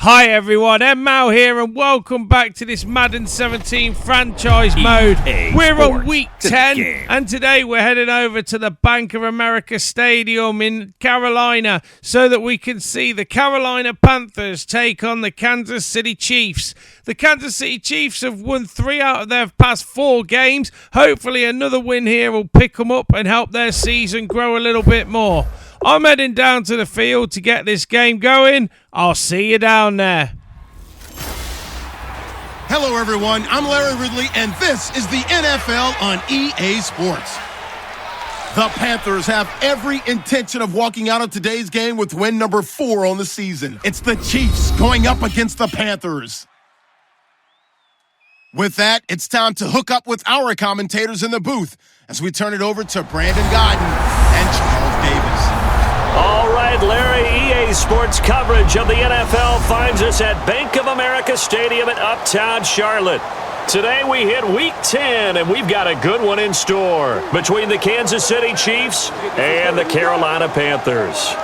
Hi everyone, En-Mao here and welcome back to this Madden 17 franchise mode. We're on week 10 and today we're heading over to the Bank of America Stadium in Carolina so that we can see the Carolina Panthers take on the Kansas City Chiefs. The Kansas City Chiefs have won 3 out of their past 4 games. Hopefully another win here will pick them up and help their season grow a little bit more. I'm heading down to the field to get this game going. I'll see you down there. Hello, everyone. I'm Larry Ridley, and this is the NFL on EA Sports. The Panthers have every intention of walking out of today's game with win number 4 on the season. It's the Chiefs going up against the Panthers. With that, it's time to hook up with our commentators in the booth as we turn it over to Brandon Godden and Charles Davis. All right, Larry, EA Sports coverage of the NFL finds us at Bank of America Stadium in Uptown Charlotte. Today we hit Week 10, and we've got a good one in store between the Kansas City Chiefs and the Carolina Panthers.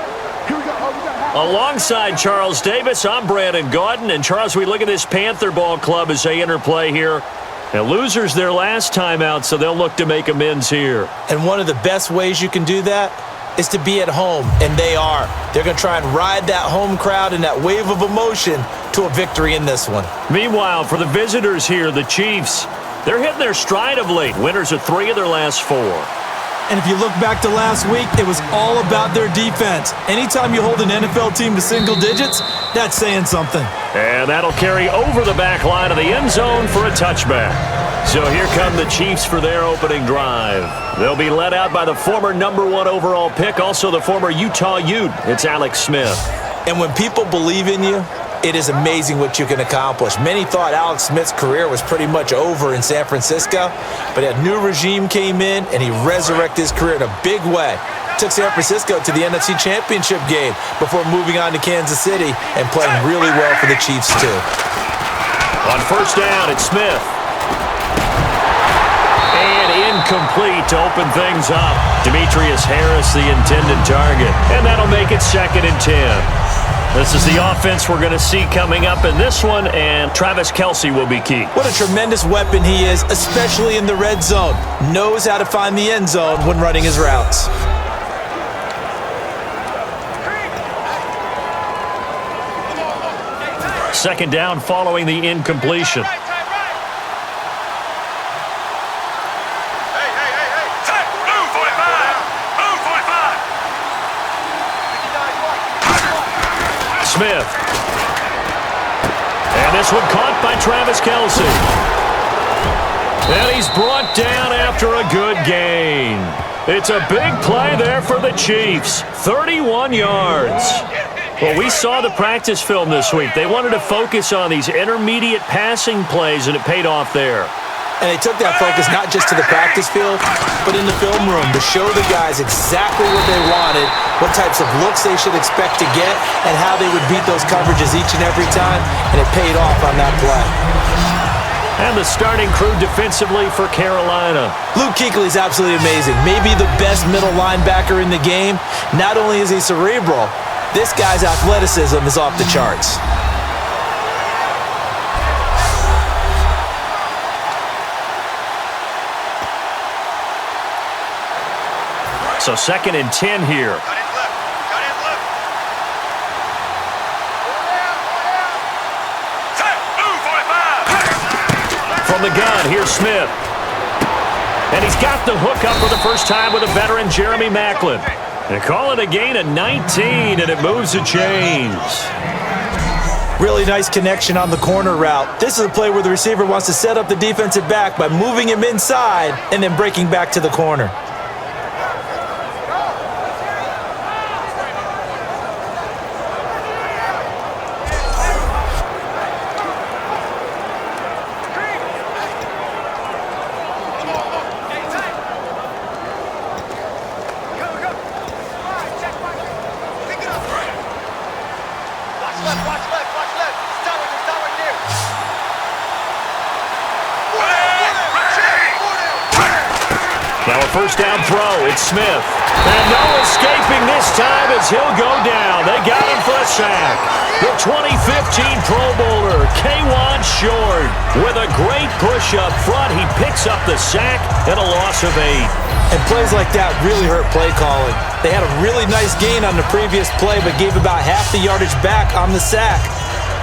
Alongside Charles Davis, I'm Brandon Gaudin. And Charles, we look at this Panther ball club as they interplay here. Now, losers their last time out, so they'll look to make amends here. And one of the best ways you can do that is to be at home, and they are. They're going to try and ride that home crowd and that wave of emotion to a victory in this one. Meanwhile, for the visitors here, the Chiefs, they're hitting their stride of late. Winners of 3 of their last 4. And if you look back to last week, it was all about their defense. Anytime you hold an NFL team to single digits, that's saying something. And that'll carry over the back line of the end zone for a touchback. So here come the Chiefs for their opening drive. They'll be led out by the former number 1 overall pick, also the former Utah Ute. It's Alex Smith. And when people believe in you, it is amazing what you can accomplish. Many thought Alex Smith's career was pretty much over in San Francisco, but a new regime came in and he resurrected his career in a big way. Took San Francisco to the NFC Championship game before moving on to Kansas City and playing really well for the Chiefs too. On first down, it's Smith. And incomplete to open things up. Demetrius Harris, the intended target. And that'll make it 2nd and 10. This is the offense we're going to see coming up in this one, and Travis Kelce will be key. What a tremendous weapon he is, especially in the red zone. Knows how to find the end zone when running his routes. Second down following the incompletion. Smith. And this one caught by Travis Kelce. And he's brought down after a good gain. It's a big play there for the Chiefs. 31 yards. Well, we saw the practice film this week. They wanted to focus on these intermediate passing plays, and it paid off there. And they took that focus not just to the practice field, but in the film room to show the guys exactly what they wanted, what types of looks they should expect to get, and how they would beat those coverages each and every time, and it paid off on that play. And the starting crew defensively for Carolina. Luke Kuechly's absolutely amazing. Maybe the best middle linebacker in the game. Not only is he cerebral, this guy's athleticism is off the charts. So 2nd and 10 here. From the gun, here's Smith. And he's got the hook up for the first time with a veteran, Jeremy Maclin. They call it a gain of 19, and it moves the chains. Really nice connection on the corner route. This is a play where the receiver wants to set up the defensive back by moving him inside and then breaking back to the corner. first down throw. It's Smith. And no escaping this time as he'll go down. They got him for a sack. The 2015 Pro Bowler, K'Wan Short, with a great push up front. He picks up the sack and a loss of 8. And plays like that really hurt play calling. They had a really nice gain on the previous play, but gave about half the yardage back on the sack.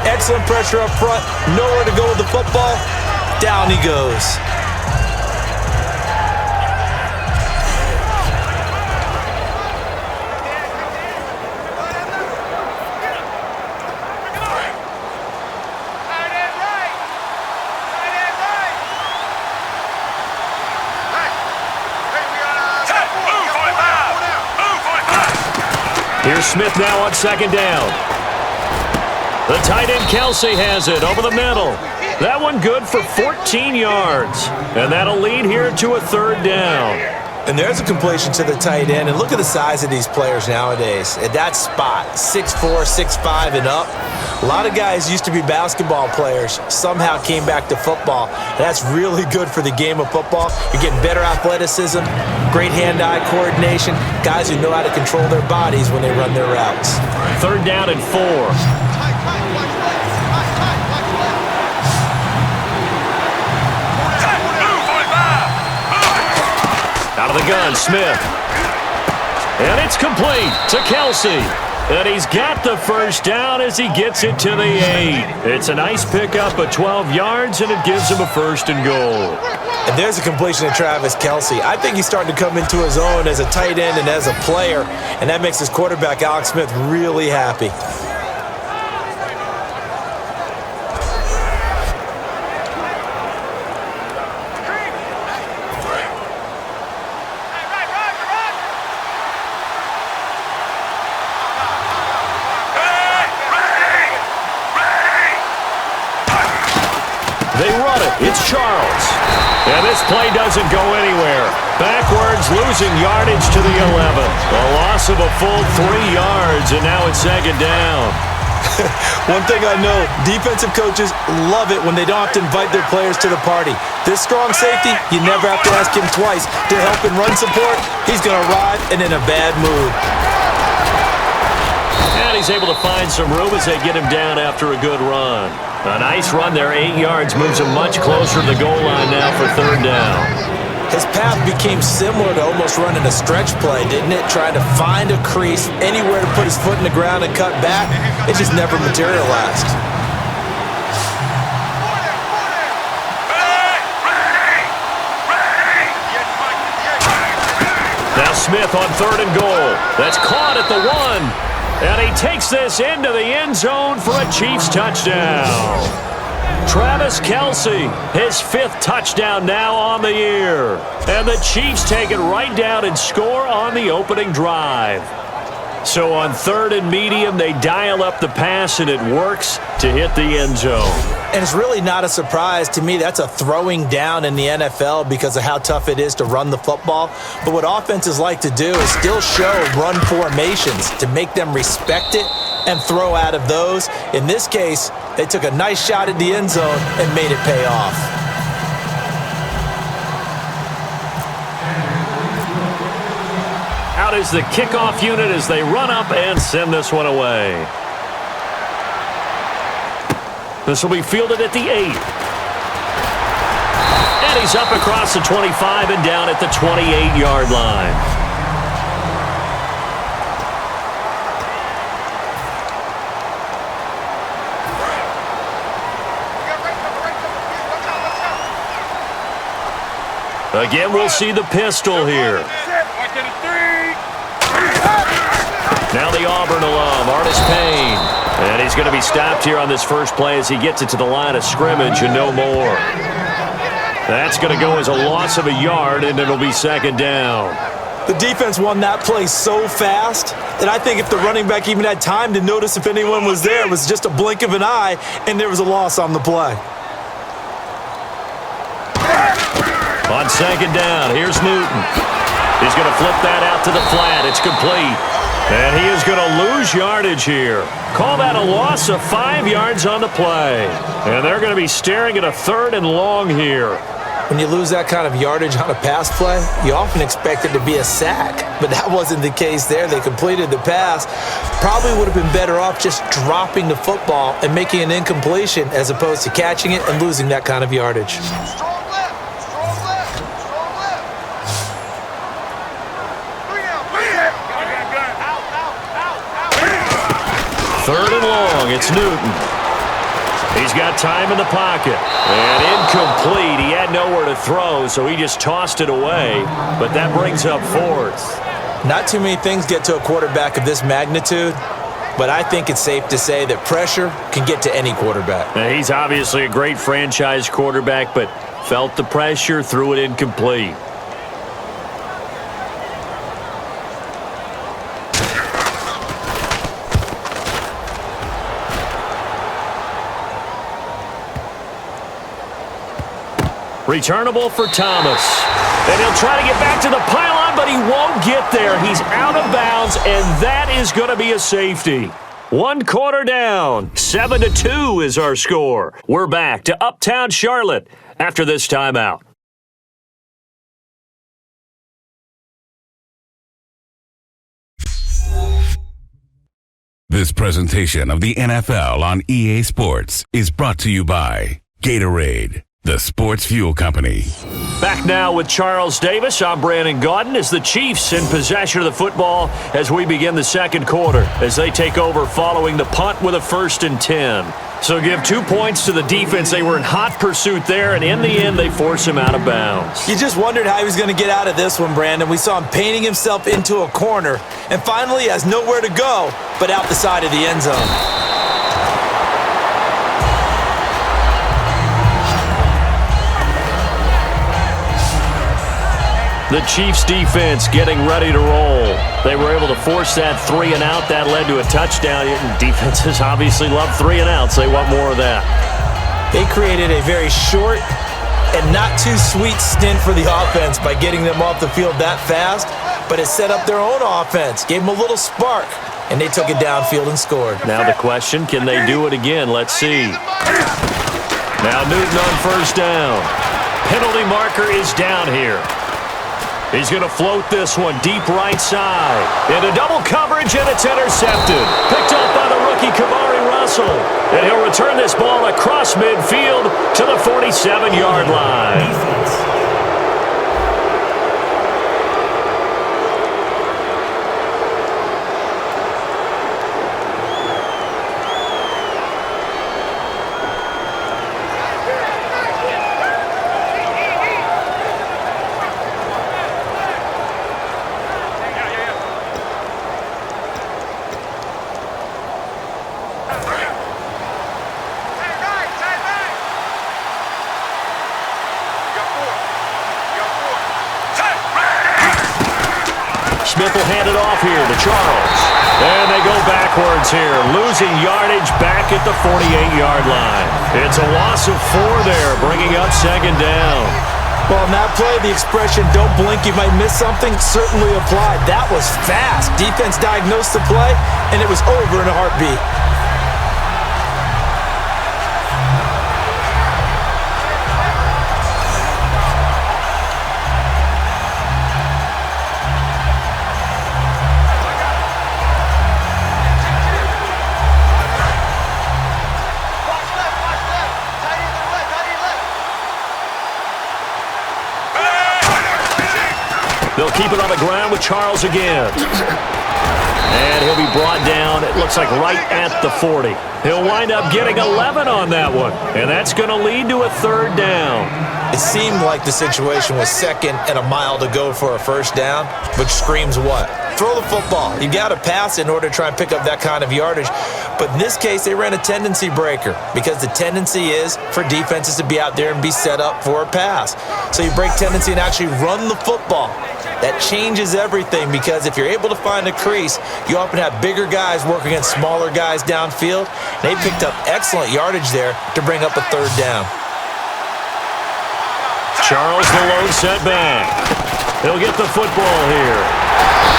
Excellent pressure up front. Nowhere to go with the football. Down he goes. Here's Smith now on second down. The tight end Kelsey has it over the middle. That one good for 14 yards. And that'll lead here to a third down. And there's a completion to the tight end. And look at the size of these players nowadays. At that spot, 6'4", 6'5", and up. A lot of guys used to be basketball players, somehow came back to football. And that's really good for the game of football. You're getting better athleticism, great hand-eye coordination, guys who know how to control their bodies when they run their routes. Third down and 4. Out of the gun, Smith. And it's complete to Kelsey. And he's got the first down as he gets it to the 8. It's a nice pickup of 12 yards, and it gives him a first and goal. And there's a completion to Travis Kelsey. I think he's starting to come into his own as a tight end and as a player, and that makes his quarterback, Alex Smith, really happy. They run it. It's Charles. And this play doesn't go anywhere. Backwards, losing yardage to the 11. A loss of a full 3 yards, and now it's second down. One thing I know, defensive coaches love it when they don't have to invite their players to the party. This strong safety, you never have to ask him twice to help in run support. He's going to arrive and in a bad mood. And he's able to find some room as they get him down after a good run. A nice run there, 8 yards, moves him much closer to the goal line now for third down. His path became similar to almost running a stretch play, didn't it? Trying to find a crease, anywhere to put his foot in the ground and cut back. It just never materialized. Now Smith on third and goal. That's caught at the 1. And he takes this into the end zone for a Chiefs touchdown. Travis Kelsey, his 5th touchdown now on the year. And the Chiefs take it right down and score on the opening drive. So on third and medium, they dial up the pass, and it works to hit the end zone. And it's really not a surprise to me. That's a throwing down in the NFL because of how tough it is to run the football. But what offenses like to do is still show run formations to make them respect it and throw out of those. In this case, they took a nice shot at the end zone and made it pay off. Out is the kickoff unit as they run up and send this one away. This will be fielded at the 8. And he's up across the 25 and down at the 28-yard line. Again, we'll see the pistol here. Now the Auburn alum, Artis Payne. And he's going to be stopped here on this first play as he gets it to the line of scrimmage and no more. That's going to go as a loss of a yard, and it'll be second down. The defense won that play so fast that I think if the running back even had time to notice if anyone was there, it was just a blink of an eye, and there was a loss on the play. On second down, here's Newton. He's going to flip that out to the flat. It's complete. And he is going to lose yardage here. Call that a loss of 5 yards on the play. And they're going to be staring at a third and long here. When you lose that kind of yardage on a pass play, you often expect it to be a sack. But that wasn't the case there. They completed the pass. Probably would have been better off just dropping the football and making an incompletion as opposed to catching it and losing that kind of yardage. Third and long, it's Newton. He's got time in the pocket. And incomplete. He had nowhere to throw, so he just tossed it away. But that brings up fourth. Not too many things get to a quarterback of this magnitude, but I think it's safe to say that pressure can get to any quarterback. Now, he's obviously a great franchise quarterback, but felt the pressure, threw it incomplete. Returnable for Thomas. And he'll try to get back to the pylon, but he won't get there. He's out of bounds, and that is going to be a safety. 1 quarter down. 7-2 is our score. We're back to Uptown Charlotte after this timeout. This presentation of the NFL on EA Sports is brought to you by Gatorade, the sports fuel company. Back now with Charles Davis. I'm Brandon Gaudin as the Chiefs in possession of the football as we begin the second quarter as they take over following the punt with a 1st and 10. So give 2 points to the defense. They were in hot pursuit there, and in the end, they force him out of bounds. You just wondered how he was going to get out of this one, Brandon. We saw him painting himself into a corner, and finally he has nowhere to go but out the side of the end zone. The Chiefs defense getting ready to roll. They were able to force that 3 and out. That led to a touchdown. Defenses obviously love 3 and outs. They want more of that. They created a very short and not too sweet stint for the offense by getting them off the field that fast, but it set up their own offense, gave them a little spark, and they took it downfield and scored. Now the question, can they do it again? Let's see. Now Newton on 1st down. Penalty marker is down here. He's going to float this one deep right side. Into double coverage, and it's intercepted. Picked up by the rookie Kamari Russell. And he'll return this ball across midfield to the 47-yard line. Smith will hand it off here to Charles. And they go backwards here, losing yardage back at the 48-yard line. It's a loss of 4 there, bringing up 2nd down. Well, in that play, the expression, don't blink, you might miss something, certainly applied. That was fast. Defense diagnosed the play, and it was over in a heartbeat. They'll keep it on the ground with Charles again. And he'll be brought down, it looks like right at the 40. He'll wind up getting 11 on that one. And that's going to lead to a 3rd down. It seemed like the situation was 2nd and a mile to go for a 1st down, which screams what? Throw the football. You got to pass in order to try and pick up that kind of yardage. But in this case, they ran a tendency breaker because the tendency is for defenses to be out there and be set up for a pass. So you break tendency and actually run the football. That changes everything because if you're able to find a crease, you often have bigger guys work against smaller guys downfield. They picked up excellent yardage there to bring up a 3rd down. Charles the lone setback. He'll get the football here.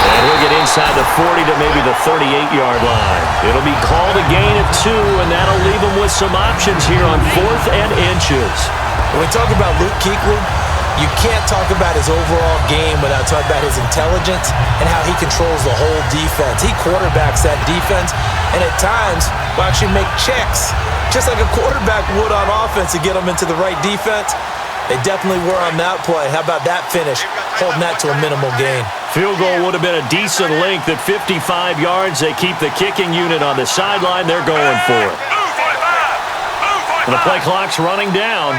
And he'll get inside the 40 to maybe the 38-yard line. It'll be called a gain of 2, and that'll leave him with some options here on 4th and inches. When we talk about Luke Kuechly, you can't talk about his overall game without talking about his intelligence and how he controls the whole defense. He quarterbacks that defense, and at times will actually make checks, just like a quarterback would on offense to get them into the right defense. They definitely were on that play. How about that finish, holding that to a minimal gain? Field goal would have been a decent length at 55 yards. They keep the kicking unit on the sideline. They're going for it. The play clock's running down.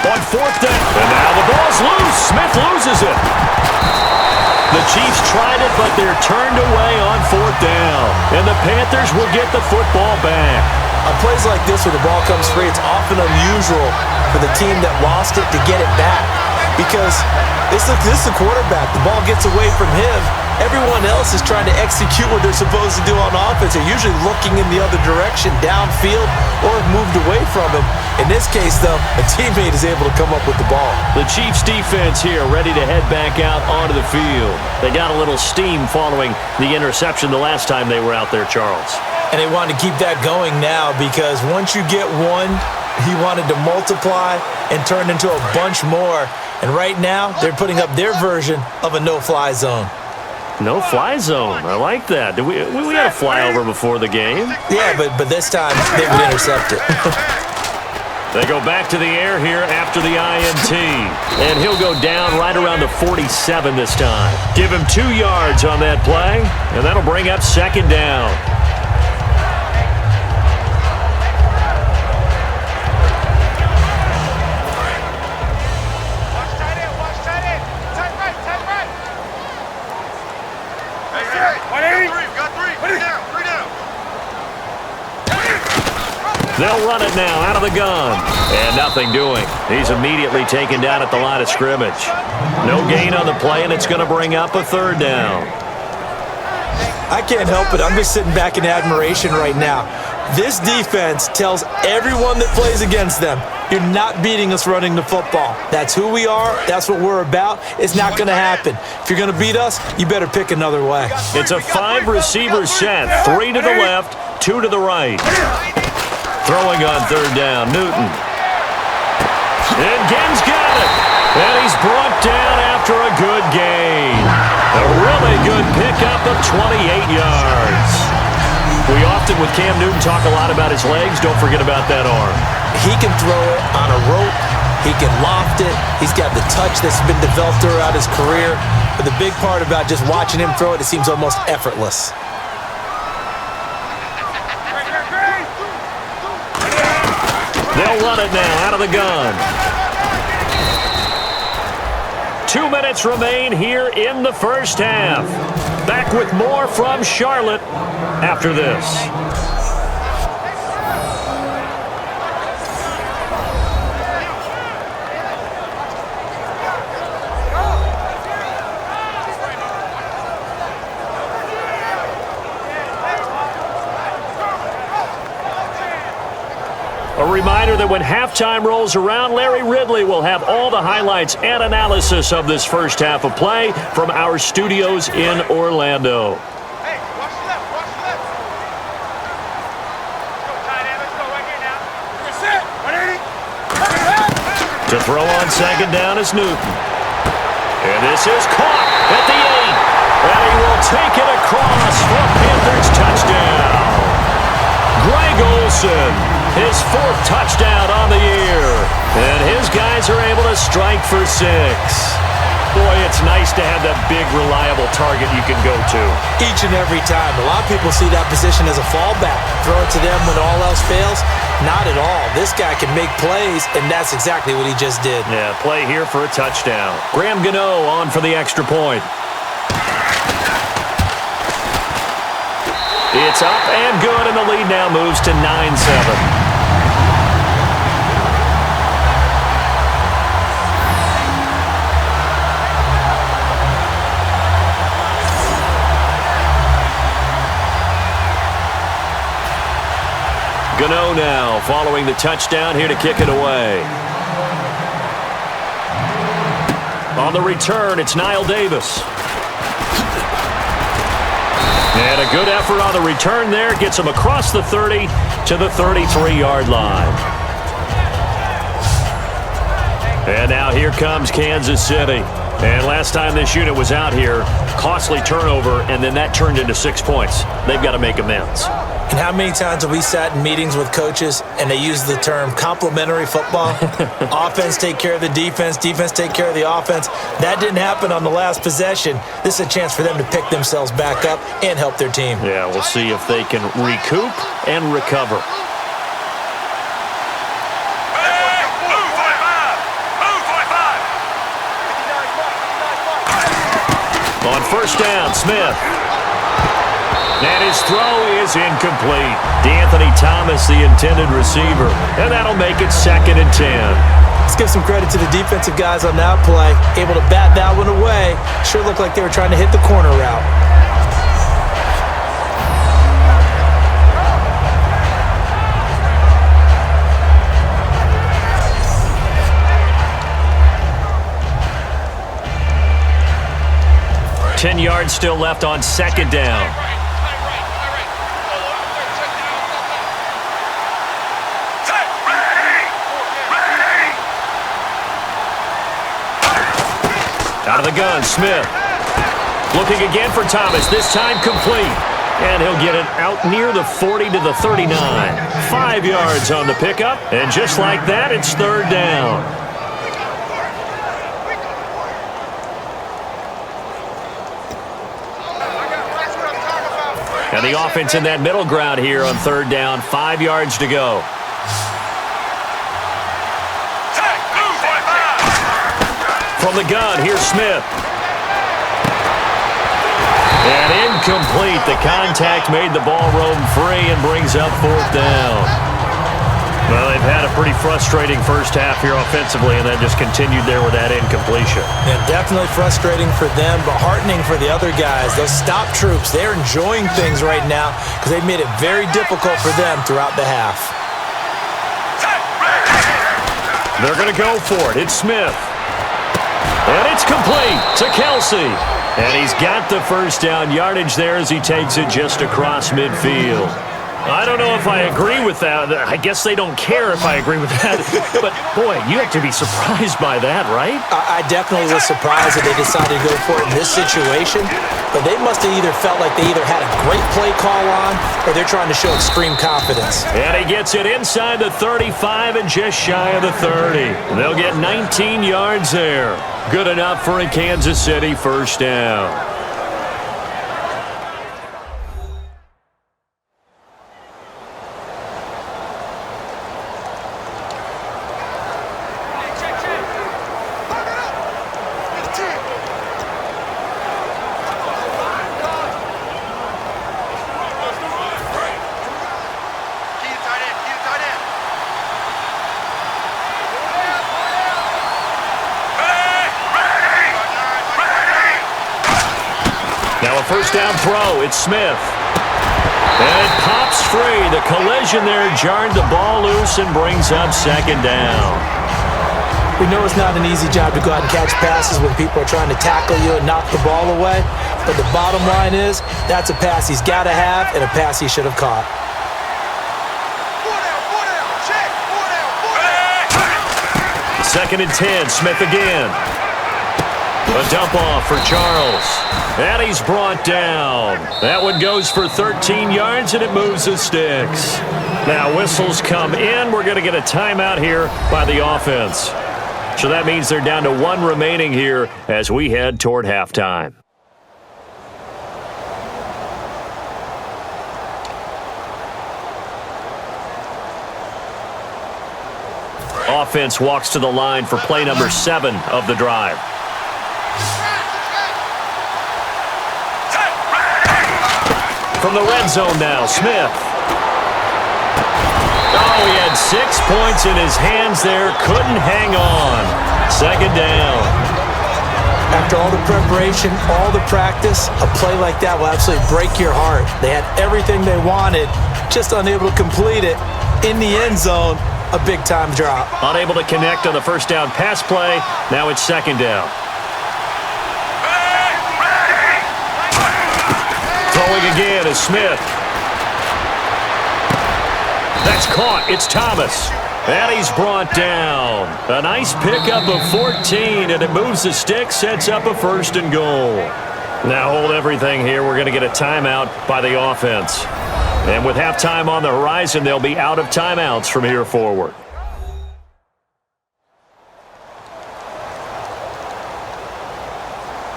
On 4th down. And now the ball's loose. Smith loses it. The Chiefs tried it, but they're turned away on 4th down. And the Panthers will get the football back. On plays like this where the ball comes free, it's often unusual for the team that lost it to get it back. Because this is the quarterback. The ball gets away from him. Everyone else is trying to execute what they're supposed to do on offense. They're usually looking in the other direction, downfield, or moved away from him. In this case, though, a teammate is able to come up with the ball. The Chiefs defense here ready to head back out onto the field. They got a little steam following the interception the last time they were out there, Charles. And they wanted to keep that going now because once you get one, he wanted to multiply and turn into a bunch more. And right now, they're putting up their version of a no-fly zone. No-fly zone. I like that. We had a flyover before the game. Yeah, but this time they would intercept it. They go back to the air here after the INT. And he'll go down right around the 47 this time. Give him 2 yards on that play, and that'll bring up 2nd down. They'll run it now out of the gun. And nothing doing. He's immediately taken down at the line of scrimmage. No gain on the play, and it's going to bring up a 3rd down. I can't help it. I'm just sitting back in admiration right now. This defense tells everyone that plays against them, you're not beating us running the football. That's who we are. That's what we're about. It's not going to happen. If you're going to beat us, you better pick another way. It's a 5-receiver set. 3 to the left, 2 to the right. Throwing on 3rd down, Newton. And Ginn's got it. And he's brought down after a good gain. A really good pickup of 28 yards. We often, with Cam Newton, talk a lot about his legs. Don't forget about that arm. He can throw it on a rope. He can loft it. He's got the touch that's been developed throughout his career. But the big part about just watching him throw it, it seems almost effortless. They'll run it now out of the gun. 2 minutes remain here in the first half. Back with more from Charlotte after this. A reminder that when halftime rolls around, Larry Ridley will have all the highlights and analysis of this first half of play from our studios in Orlando. Hey, watch the left, watch the left. Let's go, tight end, let's go right here now. You're set. 180. To throw on 2nd down is Newton. And this is caught at the 8. And he will take it across for a Panthers touchdown. Greg Olsen, his 4th touchdown on the year. And his guys are able to strike for 6. Boy, it's nice to have that big, reliable target you can go to. Each and every time. A lot of people see that position as a fallback. Throw it to them when all else fails. Not at all. This guy can make plays, and that's exactly what he just did. Yeah, play here for a touchdown. Graham Gano on for the extra point. It's up and good, and the lead now moves to 9-7. Gano now following the touchdown here to kick it away. On the return, it's Niall Davis. And a good effort on the return there. Gets him across the 30 to the 33-yard line. And now here comes Kansas City. And last time this unit was out here, costly turnover, and then that turned into 6 points. They've got to make amends. And how many times have we sat in meetings with coaches and they use the term complementary football? Offense take care of the defense, defense take care of the offense. That didn't happen on the last possession. This is a chance for them to pick themselves back up and help their team. Yeah, we'll see if they can recoup and recover. On first down, Smith. And his throw is incomplete. DeAnthony Thomas, the intended receiver. And that'll make it 2nd and 10. Let's give some credit to the defensive guys on that play. Able to bat that one away. Sure looked like they were trying to hit the corner route. Ten yards still left on 2nd down. Out of the gun, Smith. Looking again for Thomas, this time complete. And he'll get it out near the 40 to the 39. 5 yards on the pickup, and just like that, it's 3rd down. And the offense in that middle ground here on 3rd down, 5 yards to go. From the gun, here's Smith. And incomplete. The contact made the ball roam free and brings up 4th down. Well, they've had a pretty frustrating first half here offensively, and then just continued there with that incompletion. Yeah, definitely frustrating for them, but heartening for the other guys. Those stop troops, they're enjoying things right now because they've made it very difficult for them throughout the half. They're going to go for it. It's Smith. And it's complete to Kelsey. And he's got the first down yardage there as he takes it just across midfield. I don't know if I agree with that. I guess they don't care if I agree with that. But, boy, you have to be surprised by that, right? I definitely was surprised that they decided to go for it in this situation. But they must have either felt like they either had a great play call on or they're trying to show extreme confidence. And he gets it inside the 35 and just shy of the 30. They'll get 19 yards there. Good enough for a Kansas City first down. First down throw, it's Smith. And it pops free. The collision there jarred the ball loose and brings up 2nd down. We know it's not an easy job to go out and catch passes when people are trying to tackle you and knock the ball away. But the bottom line is, that's a pass he's got to have and a pass he should have caught. 2nd and 10, Smith again. A dump off for Charles. And he's brought down. That one goes for 13 yards, and it moves the sticks. Now whistles come in. We're going to get a timeout here by the offense. So that means they're down to 1 remaining here as we head toward halftime. Offense walks to the line for play number 7 of the drive. From the red zone now, Smith. Oh, he had 6 points in his hands there. Couldn't hang on. 2nd down. After all the preparation, all the practice, a play like that will absolutely break your heart. They had everything they wanted, just unable to complete it. In the end zone, a big-time drop. Unable to connect on the first down pass play. Now it's 2nd down. Throwing again is Smith. That's caught. It's Thomas. And he's brought down. A nice pickup of 14, and it moves the stick, sets up a 1st and goal. Now hold everything here. We're going to get a timeout by the offense. And with halftime on the horizon, they'll be out of timeouts from here forward.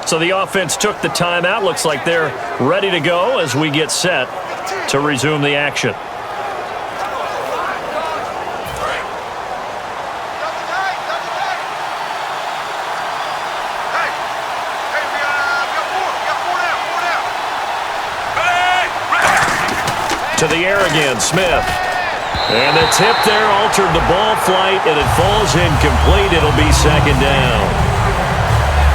So the offense took the timeout. Looks like they're ready to go as we get set to resume the action. To the air again, Smith. And the tip there altered the ball flight, and it falls incomplete. It'll be 2nd down.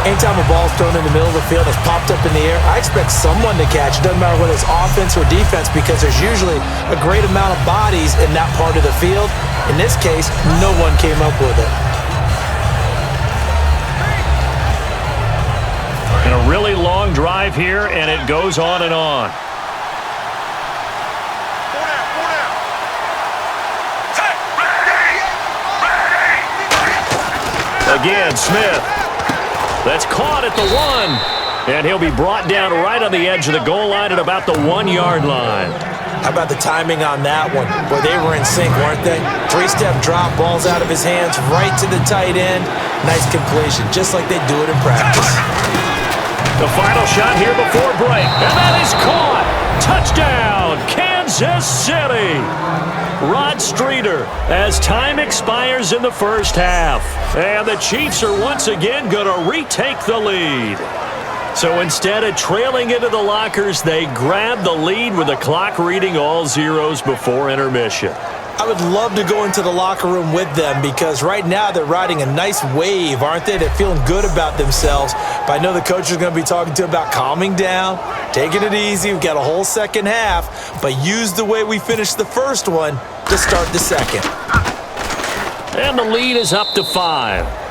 Anytime a ball's thrown in the middle of the field that's popped up in the air, I expect someone to catch. It doesn't matter whether it's offense or defense, because there's usually a great amount of bodies in that part of the field. In this case, no one came up with it. And a really long drive here, and it goes on and on. Again, Smith. That's caught at the 1. And he'll be brought down right on the edge of the goal line at about the 1-yard line. How about the timing on that one? Boy, they were in sync, weren't they? 3-step drop, balls out of his hands, right to the tight end. Nice completion, just like they do it in practice. The final shot here before break. And that is caught. Touchdown, Kansas City. Rod Streeter as time expires in the 1st half. And the Chiefs are once again going to retake the lead. So instead of trailing into the lockers, they grab the lead with the clock reading all zeros before intermission. I would love to go into the locker room with them, because right now they're riding a nice wave, aren't they? They're feeling good about themselves. But I know the coach is going to be talking to them about calming down, taking it easy. We've got a whole 2nd half, but use the way we finished the 1st one to start the 2nd. And the lead is up to 5.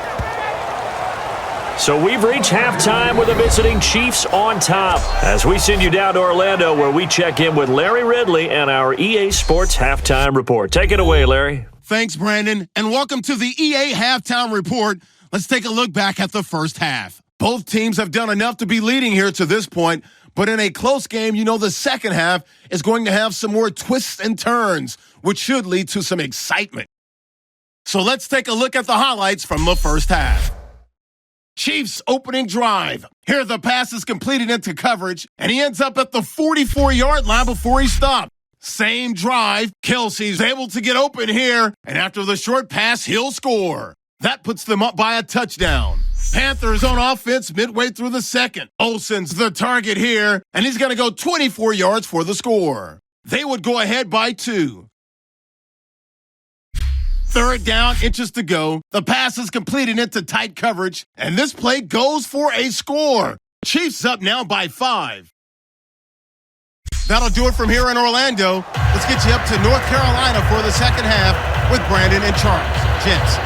So we've reached halftime with the visiting Chiefs on top, as we send you down to Orlando, where we check in with Larry Ridley and our EA Sports Halftime Report. Take it away, Larry. Thanks, Brandon, and welcome to the EA Halftime Report. Let's take a look back at the 1st half. Both teams have done enough to be leading here to this point, but in a close game, you know the 2nd half is going to have some more twists and turns, which should lead to some excitement. So let's take a look at the highlights from the 1st half. Chiefs opening drive. Here the pass is completed into coverage, and he ends up at the 44-yard line before he stopped. Same drive. Kelsey's able to get open here, and after the short pass, he'll score. That puts them up by a touchdown. Panthers on offense midway through the 2nd. Olsen's the target here, and he's going to go 24 yards for the score. They would go ahead by 2. 3rd down, inches to go. The pass is completed into tight coverage, and this play goes for a score. Chiefs up now by 5. That'll do it from here in Orlando. Let's get you up to North Carolina for the 2nd half with Brandon and Charles. Gents.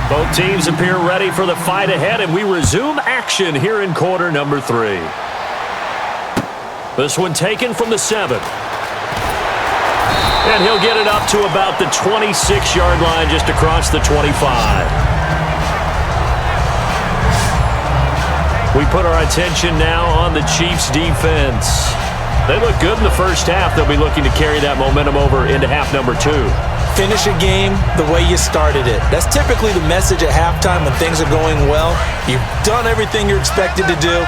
Both teams appear ready for the fight ahead, and we resume action here in quarter number 3. This one taken from the 7. And he'll get it up to about the 26-yard line, just across the 25. We put our attention now on the Chiefs' defense. They look good in the 1st half. They'll be looking to carry that momentum over into half number 2. Finish a game the way you started it. That's typically the message at halftime when things are going well. You've done everything you're expected to do.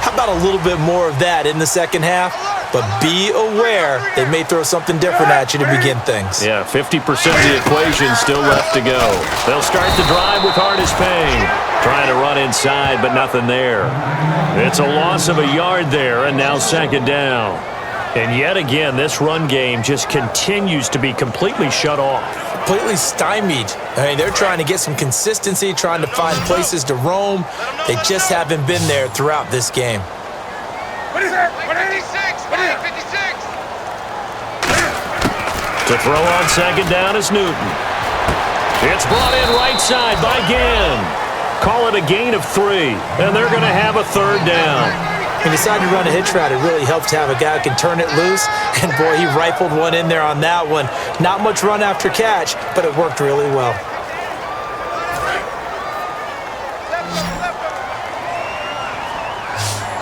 How about a little bit more of that in the 2nd half? But be aware they may throw something different at you to begin things. Yeah, 50% of the equation still left to go. They'll start the drive with Artis Payne. Trying to run inside, but nothing there. It's a loss of a yard there, and now 2nd down. And yet again, this run game just continues to be completely shut off. Completely stymied. I mean, they're trying to get some consistency, trying to find places to roam. They just haven't been there throughout this game. What is that? To throw on second down is Newton. It's brought in right side by Gann. Call it a gain of 3, and they're going to have a third down. When you decide to run a hitch route, it really helps to have a guy who can turn it loose. And, boy, he rifled one in there on that one. Not much run after catch, but it worked really well.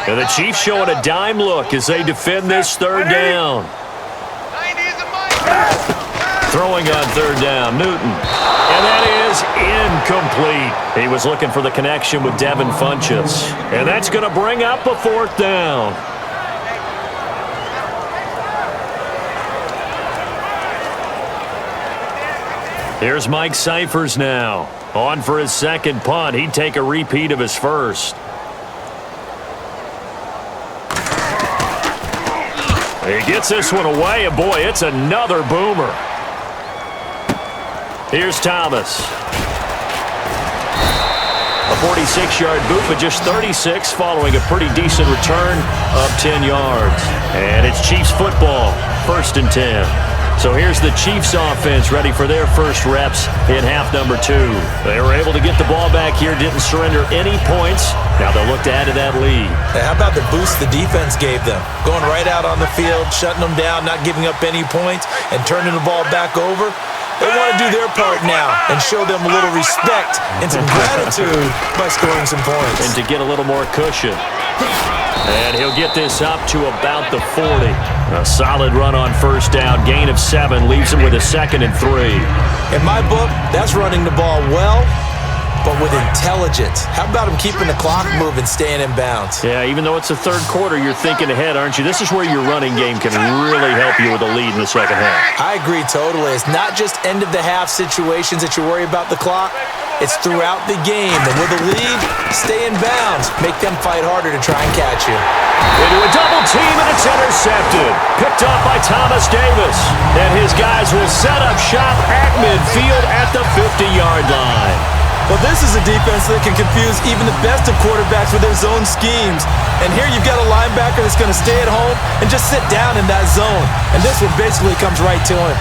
And the Chiefs showing a dime look as they defend this third down. Throwing on third down, Newton. And that is incomplete. He was looking for the connection with Devin Funchess. And that's going to bring up a fourth down. Here's Mike Cyphers now. On for his second punt. He'd take a repeat of his first. He gets this one away, and boy, it's another boomer. Here's Thomas. A 46-yard boot, but just 36 following a pretty decent return of 10 yards. And it's Chiefs football, 1st and 10. So here's the Chiefs offense ready for their first reps in half number 2. They were able to get the ball back here, didn't surrender any points. Now they'll look to add to that lead. Hey, how about the boost the defense gave them? Going right out on the field, shutting them down, not giving up any points, and turning the ball back over. They want to do their part now and show them a little respect and some gratitude by scoring some points. And to get a little more cushion. And he'll get this up to about the 40. A solid run on first down. Gain of 7 leaves him with a 2nd and 3. In my book, that's running the ball well, but with intelligence. How about him keeping the clock moving, staying in bounds? Yeah, even though it's the third quarter, you're thinking ahead, aren't you? This is where your running game can really help you with a lead in the second half. I agree totally. It's not just end-of-the-half situations that you worry about the clock. It's throughout the game. And with a lead, stay in bounds. Make them fight harder to try and catch you. Into a double team, and it's intercepted. Picked off by Thomas Davis. And his guys will set up shop at midfield at the 50-yard line. Well, this is a defense that can confuse even the best of quarterbacks with their zone schemes. And here you've got a linebacker that's going to stay at home and just sit down in that zone. And this one basically comes right to him.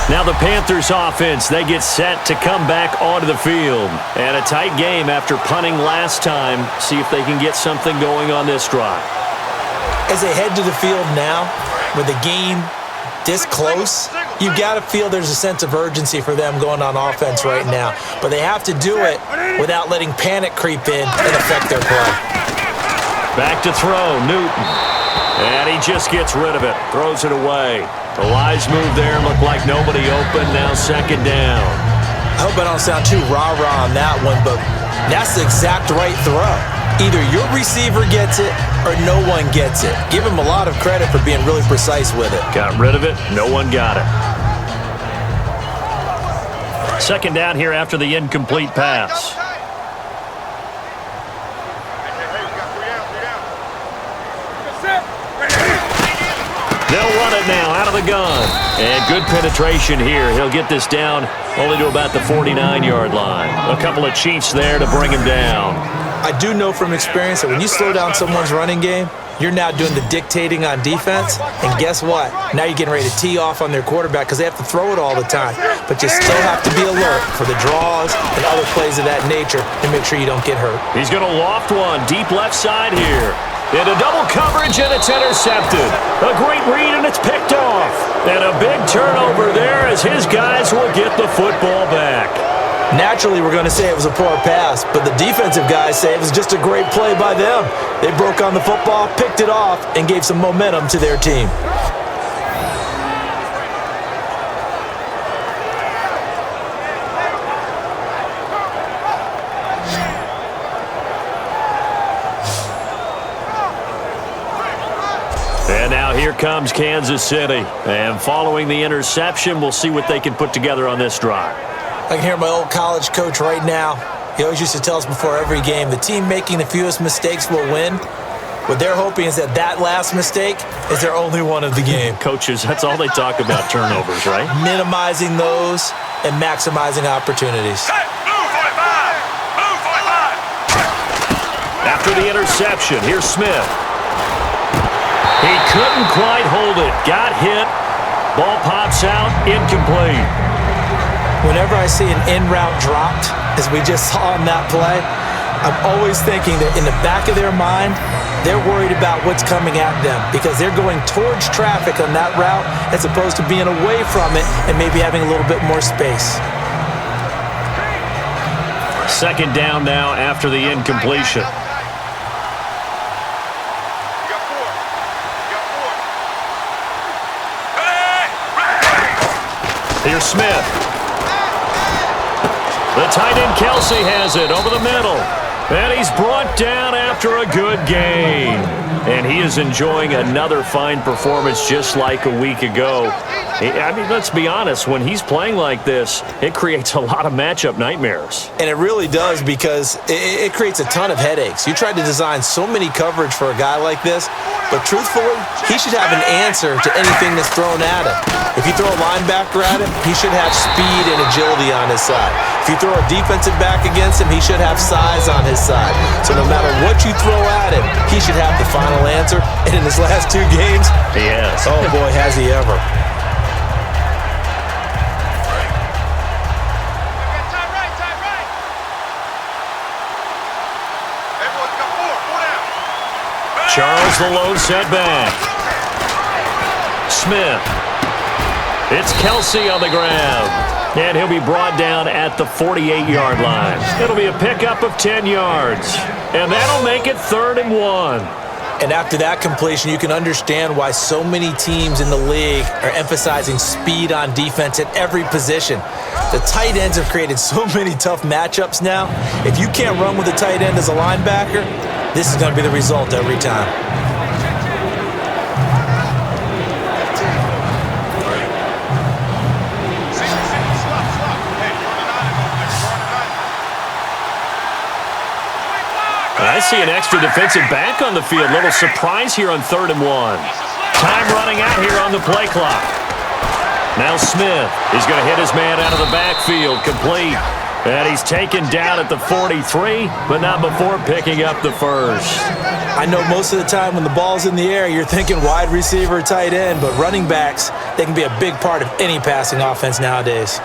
Now the Panthers offense, they get set to come back onto the field. And a tight game after punting last time. See if they can get something going on this drive. As they head to the field now, with the game this close, you've got to feel there's a sense of urgency for them going on offense right now. But they have to do it without letting panic creep in and affect their play. Back to throw, Newton. And he just gets rid of it, throws it away. The wise move there, looked like nobody open, now 2nd down. I hope I don't sound too rah-rah on that one, but that's the exact right throw. Either your receiver gets it or no one gets it. Give him a lot of credit for being really precise with it. Got rid of it, no one got it. 2nd down here after the incomplete pass. They'll run it now out of the gun. And good penetration here. He'll get this down only to about the 49-yard line. A couple of Chiefs there to bring him down. I do know from experience that when you slow down someone's running game, you're now doing the dictating on defense. And guess what? Now you're getting ready to tee off on their quarterback because they have to throw it all the time. But you still have to be alert for the draws and other plays of that nature to make sure you don't get hurt. He's going to loft one deep left side here. Into double coverage, and it's intercepted. A great read, and it's picked off. And a big turnover there as his guys will get the football back. Naturally, we're going to say it was a poor pass, but the defensive guys say it was just a great play by them. They broke on the football, picked it off, and gave some momentum to their team. And now here comes Kansas City. And following the interception, we'll see what they can put together on this drive. I can hear my old college coach right now. He always used to tell us before every game, the team making the fewest mistakes will win. What they're hoping is that that last mistake is their only one of the game. Coaches, that's all they talk about, turnovers, right? Minimizing those and maximizing opportunities. After the interception, here's Smith. He couldn't quite hold it. Got hit. Ball pops out. Incomplete. Whenever I see an in route dropped, as we just saw in that play, I'm always thinking that in the back of their mind, they're worried about what's coming at them because they're going towards traffic on that route as opposed to being away from it and maybe having a little bit more space. Second down now after the incompletion. Here's Smith. The tight end Kelsey has it over the middle. And he's brought down after a good game. And he is enjoying another fine performance just like a week ago. I mean, let's be honest. When he's playing like this, it creates a lot of matchup nightmares. And it really does because it creates a ton of headaches. You tried to design so many coverage for a guy like this, but truthfully, he should have an answer to anything that's thrown at him. If you throw a linebacker at him, he should have speed and agility on his side. If you throw a defensive back against him, he should have size on his side. So no matter what you throw at him, he should have the final answer. And in his last 2 games, he has. Oh boy, has he ever. Charles the lone setback. Smith. It's Kelsey on the grab. And he'll be brought down at the 48-yard line. It'll be a pickup of 10 yards. And that'll make it 3rd and 1. And after that completion, you can understand why so many teams in the league are emphasizing speed on defense at every position. The tight ends have created so many tough matchups now. If you can't run with a tight end as a linebacker, this is going to be the result every time. I see an extra defensive back on the field. Little surprise here on 3rd and 1. Time running out here on the play clock. Now Smith is going to hit his man out of the backfield. Complete. And he's taken down at the 43, but not before picking up the first. I know most of the time when the ball's in the air, you're thinking wide receiver, tight end, but running backs, they can be a big part of any passing offense nowadays.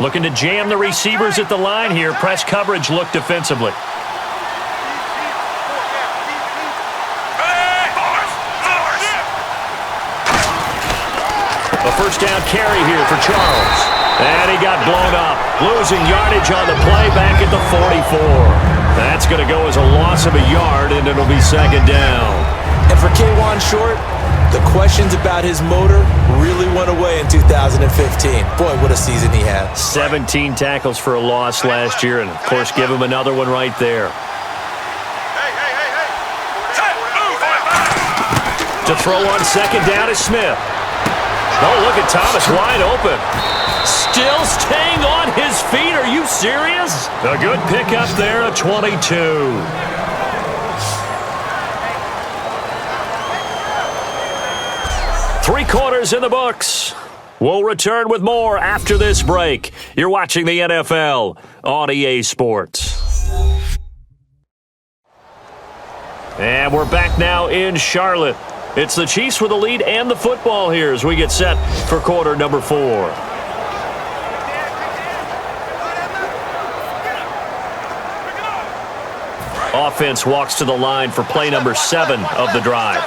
Looking to jam the receivers at the line here. Press coverage look defensively. A first down carry here for Charles. And he got blown up. Losing yardage on the play back at the 44. That's going to go as a loss of a yard, and it'll be 2nd down. And for K'Wan Short, the questions about his motor really went away in 2015. Boy, what a season he had. 17 tackles for a loss last year, and, of course, give him another one right there. To throw on 2nd down is Smith. Oh, look at Thomas wide open. Still staying on his feet. Are you serious? A good pickup there, a 22. 3 quarters in the books. We'll return with more after this break. You're watching the NFL on EA Sports. And we're back now in Charlotte. It's the Chiefs with the lead and the football here as we get set for quarter number 4. Offense walks to the line for play number 7 of the drive.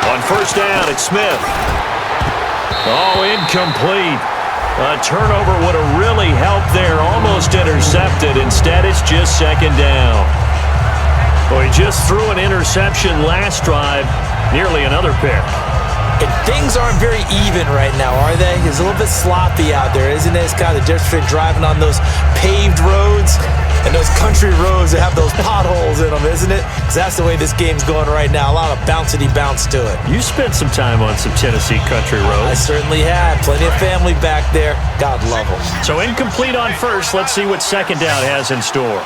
On first down, it's Smith. Oh, incomplete. A turnover would have really helped there. Almost intercepted. Instead, it's just 2nd down. Well, he just threw an interception last drive. Nearly another pick. And things aren't very even right now, are they? It's a little bit sloppy out there, isn't it? It's kind of the difference between driving on those paved roads and those country roads that have those potholes in them, isn't it? Because that's the way this game's going right now. A lot of bouncy bounce to it. You spent some time on some Tennessee country roads. I certainly had. Plenty of family back there. God love them. So incomplete on first. Let's see what 2nd down has in store.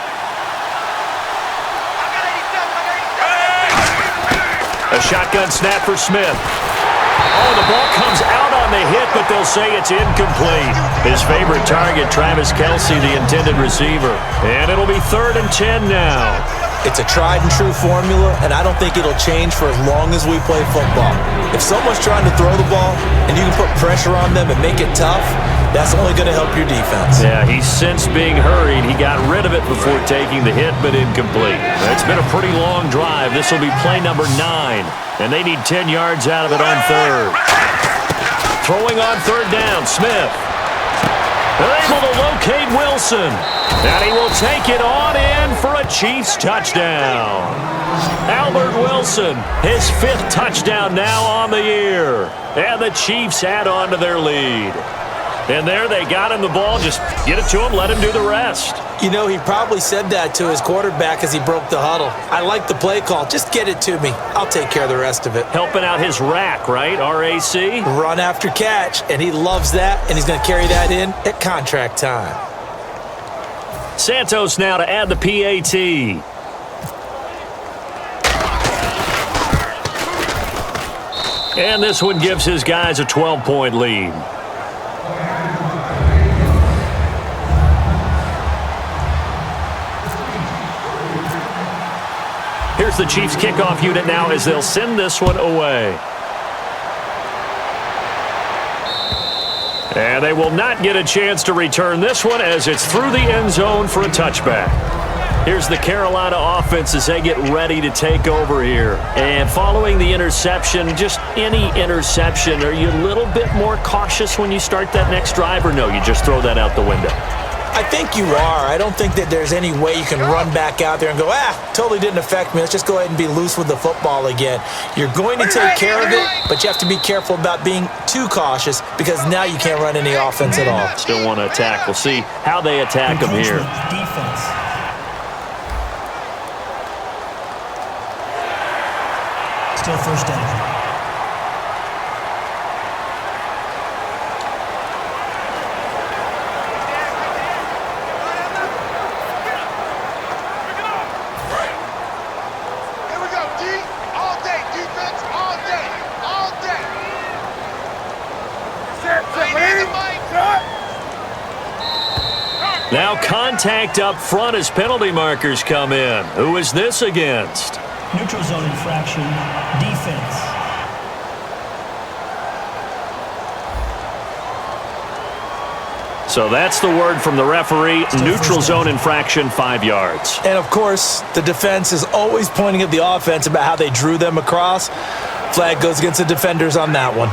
A shotgun snap for Smith. Oh, the ball comes out on the hit, but they'll say it's incomplete. His favorite target, Travis Kelce, the intended receiver. And it'll be 3rd and 10 now. It's a tried-and-true formula, and I don't think it'll change for as long as we play football. If someone's trying to throw the ball and you can put pressure on them and make it tough, that's only going to help your defense. Yeah, he's since being hurried. He got rid of it before taking the hit, but incomplete. It's been a pretty long drive. This will be play number 9, and they need 10 yards out of it on 3rd. Throwing on 3rd down, Smith. They're able to locate Wilson. And he will take it on in for a Chiefs touchdown. Albert Wilson, his 5th touchdown now on the year. And the Chiefs add on to their lead. And there they got him the ball. Just get it to him, let him do the rest. You know, he probably said that to his quarterback as he broke the huddle. I like the play call. Just get it to me. I'll take care of the rest of it. Helping out his rack, right? RAC? Run after catch, and he loves that, and he's going to carry that in at contract time. Santos now to add the PAT. And this one gives his guys a 12-point lead. Here's the Chiefs kickoff unit now as they'll send this one away. And they will not get a chance to return this one as it's through the end zone for a touchback. Here's the Carolina offense as they get ready to take over here. And following the interception, just any interception, are you a little bit more cautious when you start that next drive, or no, you just throw that out the window? I think you are. I don't think that there's any way you can run back out there and go, totally didn't affect me. Let's just go ahead and be loose with the football again. You're going to take care of it, but you have to be careful about being too cautious because now you can't run any offense at all. Still want to attack. We'll see how they attack them here. Defense. Still 1st down. Now contact up front as penalty markers come in. Who is this against? Neutral zone infraction, defense. So that's the word from the referee. Neutral zone infraction, 5 yards. And, of course, the defense is always pointing at the offense about how they drew them across. Flag goes against the defenders on that one.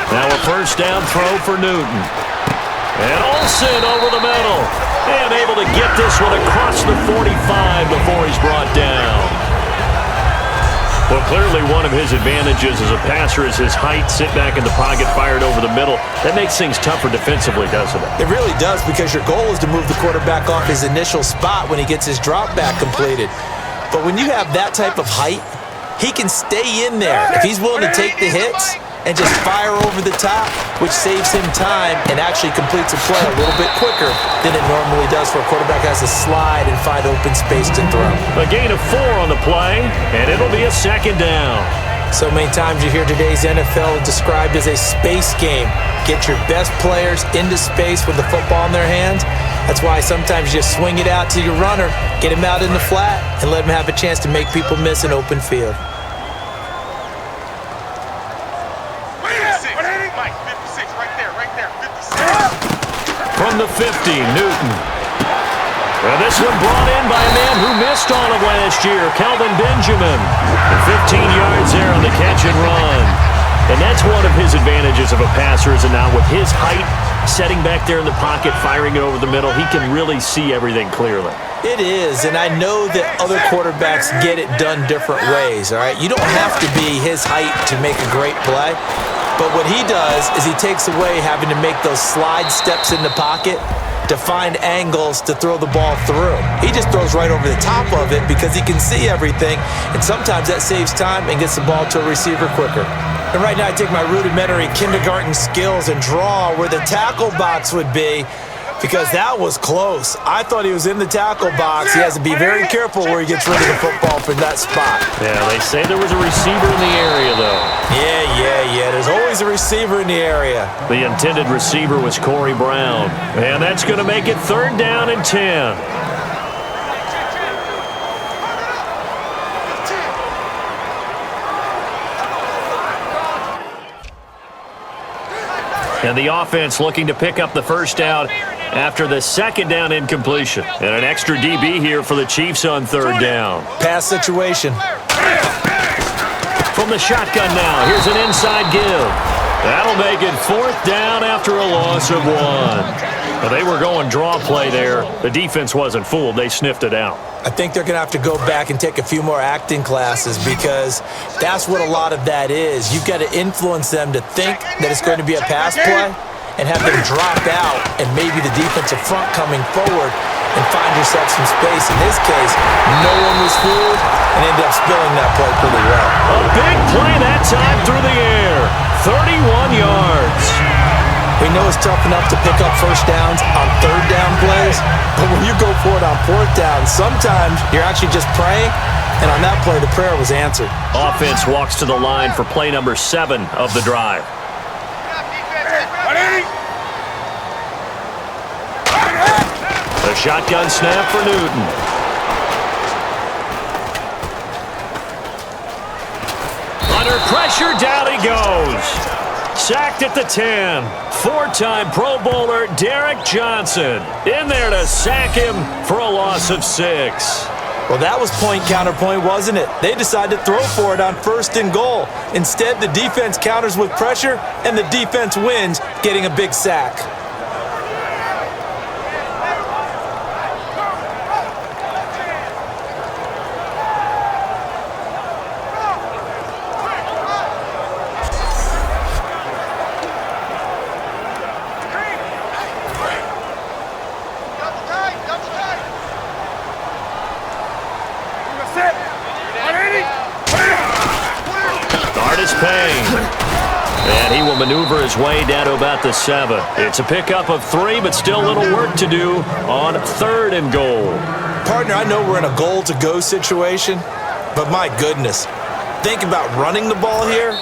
Now a 1st down throw for Newton. And Olsen over the middle. And able to get this one across the 45 before he's brought down. Well, clearly one of his advantages as a passer is his height. Sit back in the pocket, fired over the middle. That makes things tougher defensively, doesn't it? It really does, because your goal is to move the quarterback off his initial spot when he gets his drop back completed. But when you have that type of height, he can stay in there if he's willing to take the hits and just fire over the top, which saves him time and actually completes a play a little bit quicker than it normally does for a quarterback who has to slide and find open space to throw. A gain of 4 on the play, and it'll be a 2nd down. So many times you hear today's NFL described as a space game. Get your best players into space with the football in their hands. That's why sometimes you just swing it out to your runner, get him out in the flat, and let him have a chance to make people miss an open field. From the 50, Newton. Well, this one brought in by a man who missed all of last year, Kelvin Benjamin. 15 yards there on the catch and run. And that's one of his advantages of a passer, is now with his height, setting back there in the pocket, firing it over the middle, he can really see everything clearly. It is, and I know that other quarterbacks get it done different ways, all right? You don't have to be his height to make a great play. But what he does is he takes away having to make those slide steps in the pocket to find angles to throw the ball through. He just throws right over the top of it because he can see everything, and sometimes that saves time and gets the ball to a receiver quicker. And right now I take my rudimentary kindergarten skills and draw where the tackle box would be, because that was close. I thought he was in the tackle box. He has to be very careful where he gets rid of the football from that spot. Yeah, they say there was a receiver in the area, though. Yeah. There's always a receiver in the area. The intended receiver was Corey Brown. And that's going to make it 3rd down and 10. And the offense looking to pick up the first down after the 2nd down incompletion. And an extra DB here for the Chiefs on 3rd down. Pass situation. From the shotgun now, here's an inside give. That'll make it 4th down after a loss of 1. Well, they were going draw play there. The defense wasn't fooled. They sniffed it out. I think they're going to have to go back and take a few more acting classes, because that's what a lot of that is. You've got to influence them to think that it's going to be a pass play and have them drop out and maybe the defensive front coming forward and find yourself some space. In this case, no one was fooled and ended up spilling that play pretty well. A big play that time through the air. 31 yards. We know it's tough enough to pick up first downs on 3rd down plays, but when you go for it on 4th down, sometimes you're actually just praying, and on that play, the prayer was answered. Offense walks to the line for play number 7 of the drive. The shotgun snap for Newton. Under pressure, down he goes. Sacked at the 10. 4-time Pro Bowler Derek Johnson in there to sack him for a loss of 6. Well, that was point counterpoint, wasn't it? They decided to throw for it on 1st and goal. Instead, the defense counters with pressure, and the defense wins, getting a big sack. And he will maneuver his way down to about the 7. It's a pickup of 3, but still a little work to do on 3rd and goal. Partner, I know we're in a goal-to-go situation, but my goodness, think about running the ball here.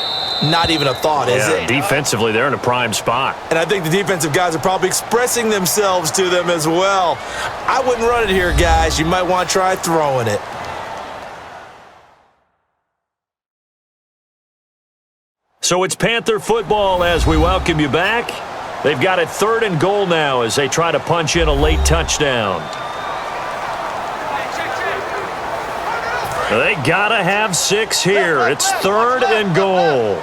Not even a thought, is it? Defensively, they're in a prime spot. And I think the defensive guys are probably expressing themselves to them as well. I wouldn't run it here, guys. You might want to try throwing it. So it's Panther football as we welcome you back. They've got it 3rd and goal now as they try to punch in a late touchdown. They gotta have 6 here. It's 3rd and goal.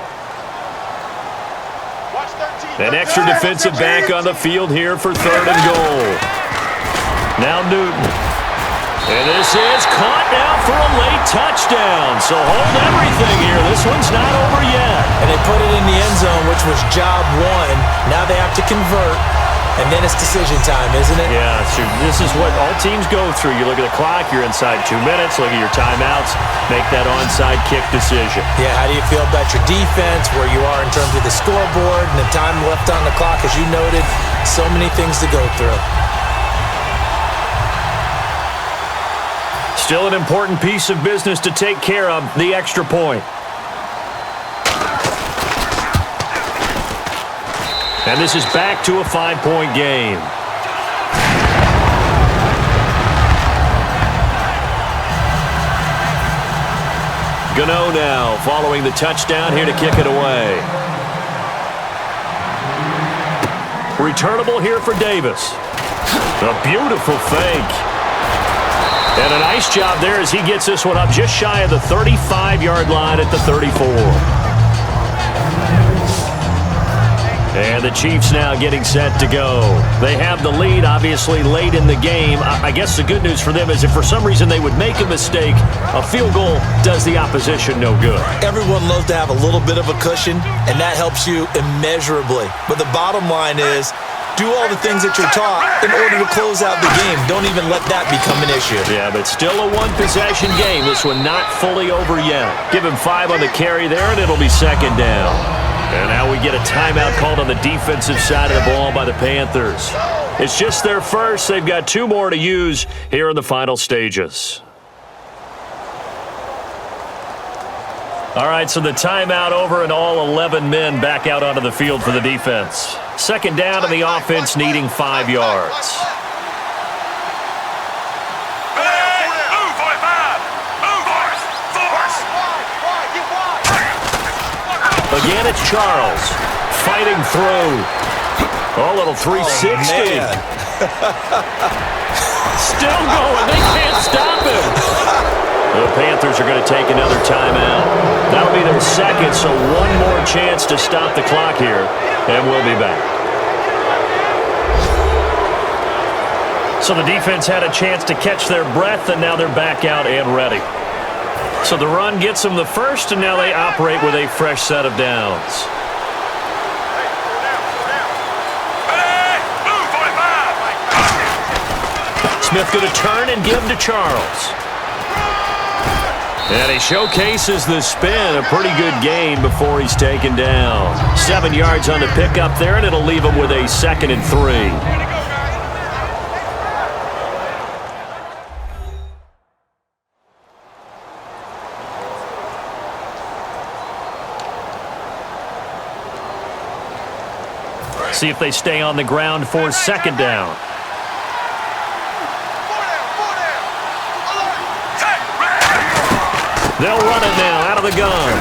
An extra defensive back on the field here for 3rd and goal. Now Newton. And this is caught now for a late touchdown. So hold everything here. This one's not over yet. And they put it in the end zone, which was job 1. Now they have to convert. And then it's decision time, isn't it? Yeah, so this is what all teams go through. You look at the clock, you're inside 2 minutes, look at your timeouts, make that onside kick decision. Yeah, how do you feel about your defense, where you are in terms of the scoreboard, and the time left on the clock, as you noted? So many things to go through. Still an important piece of business to take care of, the extra point. And this is back to a 5-point game. Gano now following the touchdown here to kick it away. Returnable here for Davis. A beautiful fake. And a nice job there as he gets this one up just shy of the 35-yard line at the 34. And the Chiefs now getting set to go. They have the lead, obviously, late in the game. I guess the good news for them is if for some reason they would make a mistake, a field goal does the opposition no good. Everyone loves to have a little bit of a cushion, and that helps you immeasurably. But the bottom line is, Do all the things that you're taught in order to close out the game. Don't even let that become an issue. Yeah, but still a one-possession game. This one not fully over yet. Give him 5 on the carry there, and it'll be second down. And now we get a timeout called on the defensive side of the ball by the Panthers. It's just their first. They've got 2 more to use here in the final stages. All right, so the timeout over and all 11 men back out onto the field for the defense. Second down and the offense needing 5 yards. Again, it's Charles fighting through. Oh, little 360. Oh, Still going. They can't stop him. The Panthers are going to take another timeout. That'll be their second, so one more chance to stop the clock here, and we'll be back. So the defense had a chance to catch their breath, and now they're back out and ready. So the run gets them the first, and now they operate with a fresh set of downs. Smith going to turn and give to Charles. And he showcases the spin. A pretty good gain before he's taken down. 7 yards on the pickup there, and it'll leave him with a 2nd and 3. See if they stay on the ground for second down. They'll run it now out of the gun.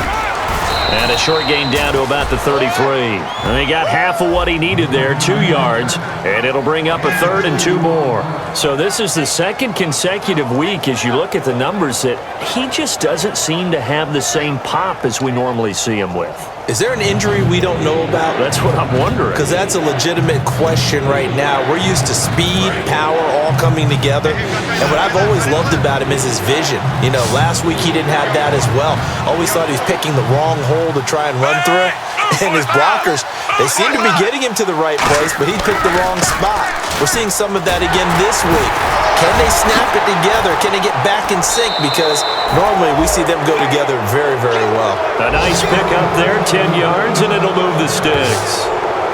And a short gain down to about the 33. And he got half of what he needed there, 2 yards. And it'll bring up a 3rd and 2 more. So this is the second consecutive week, as you look at the numbers, that he just doesn't seem to have the same pop as we normally see him with. Is there an injury we don't know about? That's what I'm wondering. Because that's a legitimate question right now. We're used to speed, power, all coming together. And what I've always loved about him is his vision. You know, last week he didn't have that as well. Always thought he was picking the wrong hole to try and run through it. And his blockers, they seem to be getting him to the right place, but he picked the wrong spot. We're seeing some of that again this week. Can they snap it together? Can they get back in sync? Because normally we see them go together very, very well. A nice pick up there, 10 yards, and it'll move the sticks.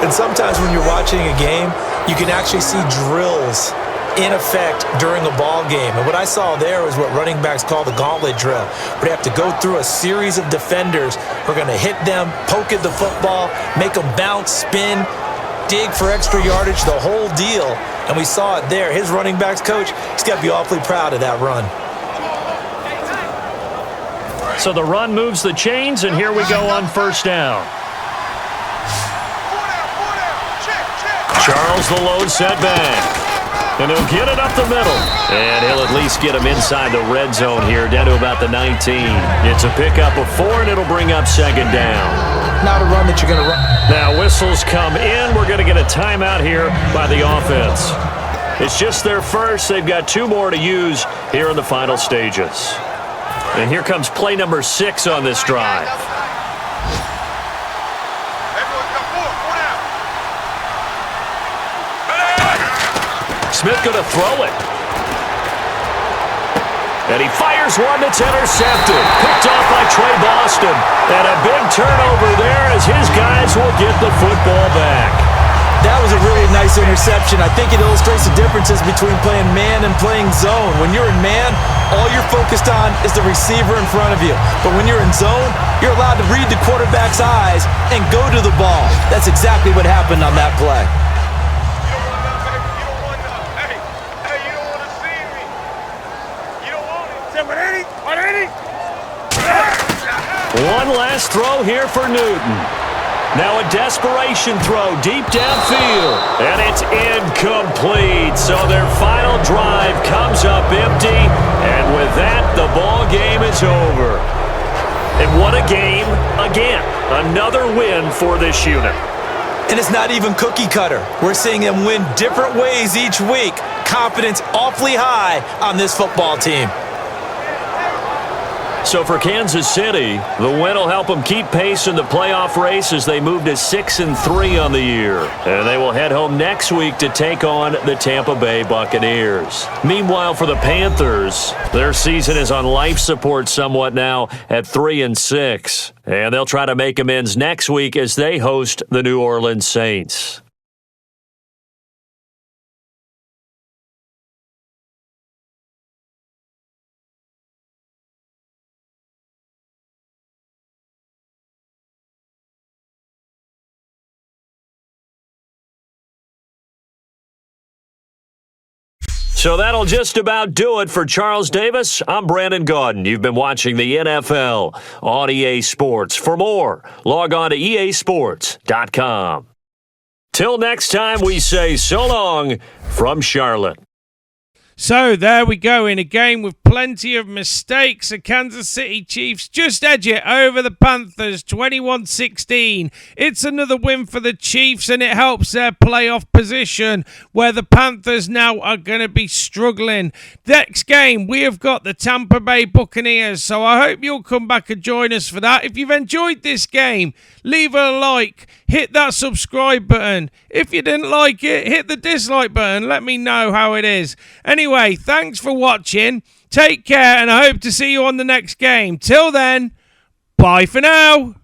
And sometimes when you're watching a game, you can actually see drills in effect during a ball game. And what I saw there was what running backs call the gauntlet drill, where they have to go through a series of defenders who are going to hit them, poke at the football, make them bounce, spin, dig for extra yardage, the whole deal. And we saw it there. His running backs coach, he's got to be awfully proud of that run. So the run moves the chains, and here we go on first down. Charles the lone setback. And he'll get it up the middle. And he'll at least get him inside the red zone here, down to about the 19. It's a pickup of 4, and it'll bring up second down. Not a run that you're going to run. Now whistles come in. We're going to get a timeout here by the offense. It's just their first. They've got 2 more to use here in the final stages. And here comes play number 6 on this drive. Smith going to throw it. And he fires one that's intercepted. Picked off by Trey Boston. And a big turnover there as his guys will get the football back. That was a really nice interception. I think it illustrates the differences between playing man and playing zone. When you're in man, all you're focused on is the receiver in front of you. But when you're in zone, you're allowed to read the quarterback's eyes and go to the ball. That's exactly what happened on that play. One last throw here for Newton. Now a desperation throw deep downfield. And it's incomplete. So their final drive comes up empty. And with that, the ball game is over. And what a game. Again, another win for this unit. And it's not even cookie cutter. We're seeing them win different ways each week. Confidence awfully high on this football team. So for Kansas City, the win will help them keep pace in the playoff race as they move to 6-3 on the year. And they will head home next week to take on the Tampa Bay Buccaneers. Meanwhile, for the Panthers, their season is on life support somewhat now at 3-6. And they'll try to make amends next week as they host the New Orleans Saints. So that'll just about do it for Charles Davis. I'm Brandon Gaudin. You've been watching the NFL on EA Sports. For more, log on to easports.com. Till next time, we say so long from Charlotte. So there we go, in a game with plenty of mistakes. The Kansas City Chiefs just edge it over the Panthers 21-16. It's another win for the Chiefs, and it helps their playoff position, where the Panthers now are going to be struggling. Next game, we have got the Tampa Bay Buccaneers, so I hope you'll come back and join us for that. If you've enjoyed this game, leave a like, hit that subscribe button. If you didn't like it, hit the dislike button. Let me know how it is. Anyway, thanks for watching. Take care, and I hope to see you on the next game. Till then, bye for now.